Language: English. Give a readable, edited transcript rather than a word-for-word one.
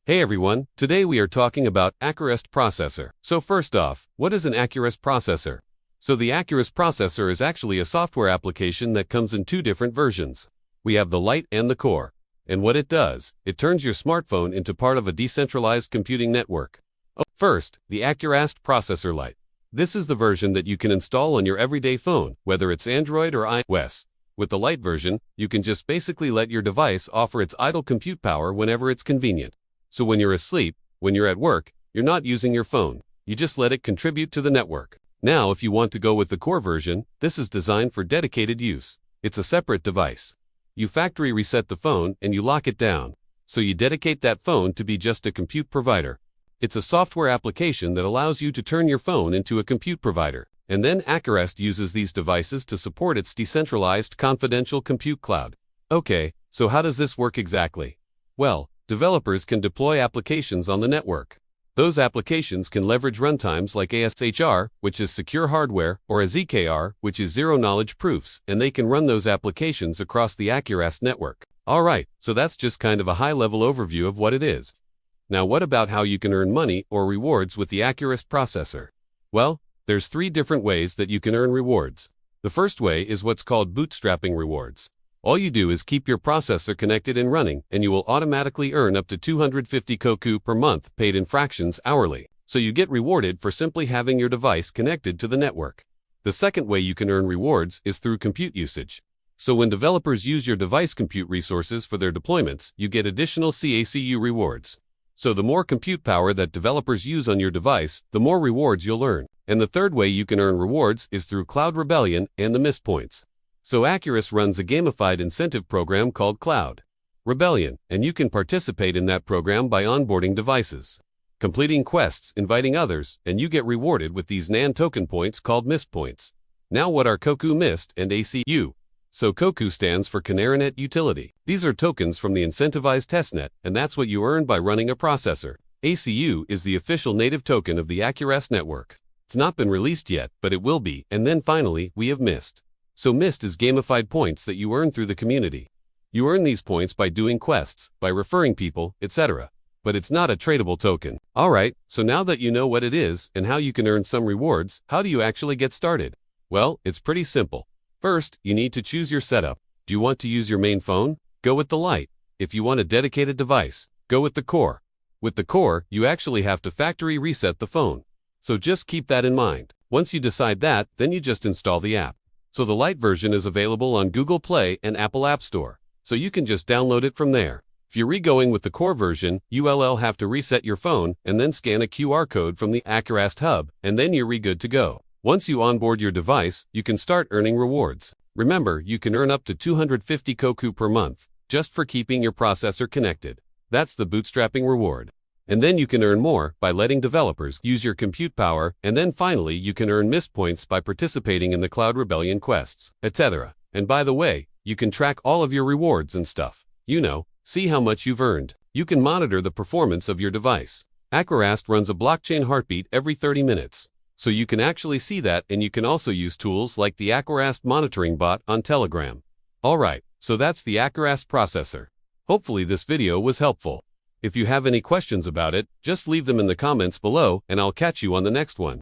Hey everyone, today we are talking about Acurast processor. So first off, what is an Acurast processor? So the Acurast processor is actually a software application that comes in two different versions. We have the Lite and the Core. And what it does, it turns your smartphone into part of a decentralized computing network. First, the Acurast processor Lite. This is the version that you can install on your everyday phone, whether it's Android or iOS. With the Lite version, you can just basically let your device offer its idle compute power whenever it's convenient. So when you're asleep, when you're at work, you're not using your phone. You just let it contribute to the network. Now, if you want to go with the Core version, this is designed for dedicated use. It's a separate device. You factory reset the phone and you lock it down. So you dedicate that phone to be just a compute provider. It's a software application that allows you to turn your phone into a compute provider. And then Acurast uses these devices to support its decentralized confidential compute cloud. Okay, so how does this work exactly? Well, developers can deploy applications on the network. Those applications can leverage runtimes like ASHR, which is secure hardware, or ZKR, which is zero-knowledge proofs, and they can run those applications across the Acurast network. Alright, so that's just kind of a high-level overview of what it is. Now what about how you can earn money or rewards with the Acurast processor? Well, there's three different ways that you can earn rewards. The first way is what's called bootstrapping rewards. All you do is keep your processor connected and running, and you will automatically earn up to 250 cACU per month paid in fractions hourly. So you get rewarded for simply having your device connected to the network. The second way you can earn rewards is through compute usage. So when developers use your device compute resources for their deployments, you get additional cACU rewards. So the more compute power that developers use on your device, the more rewards you'll earn. And the third way you can earn rewards is through Cloud Rebellion and the missed points. So Acurast runs a gamified incentive program called Cloud Rebellion, and you can participate in that program by onboarding devices, completing quests, inviting others, and you get rewarded with these NAND token points called missed points. Now what are cACU missed and ACU? So cACU stands for CANARINET Utility. These are tokens from the incentivized testnet, and that's what you earn by running a processor. ACU is the official native token of the Acurast network. It's not been released yet, but it will be. And then finally, we have missed. So missed is gamified points that you earn through the community. You earn these points by doing quests, by referring people, etc. But it's not a tradable token. Alright, so now that you know what it is and how you can earn some rewards, how do you actually get started? Well, it's pretty simple. First, you need to choose your setup. Do you want to use your main phone? Go with the Lite. If you want a dedicated device, go with the Core. With the Core, you actually have to factory reset the phone. So just keep that in mind. Once you decide that, then you just install the app. So the Lite version is available on Google Play and Apple App Store. So you can just download it from there. If you're re-going with the Core version, you'll have to reset your phone and then scan a QR code from the Acurast hub, and then you're good to go. Once you onboard your device, you can start earning rewards. Remember, you can earn up to 250 cACU per month, just for keeping your processor connected. That's the bootstrapping reward. And then you can earn more by letting developers use your compute power, and then finally you can earn missed points by participating in the Cloud Rebellion quests, etc. And by the way, you can track all of your rewards and stuff. See how much you've earned. You can monitor the performance of your device. Acurast runs a blockchain heartbeat every 30 minutes. So you can actually see that, and you can also use tools like the Acurast monitoring bot on Telegram. Alright, so that's the Acurast processor. Hopefully this video was helpful. If you have any questions about it, just leave them in the comments below, and I'll catch you on the next one.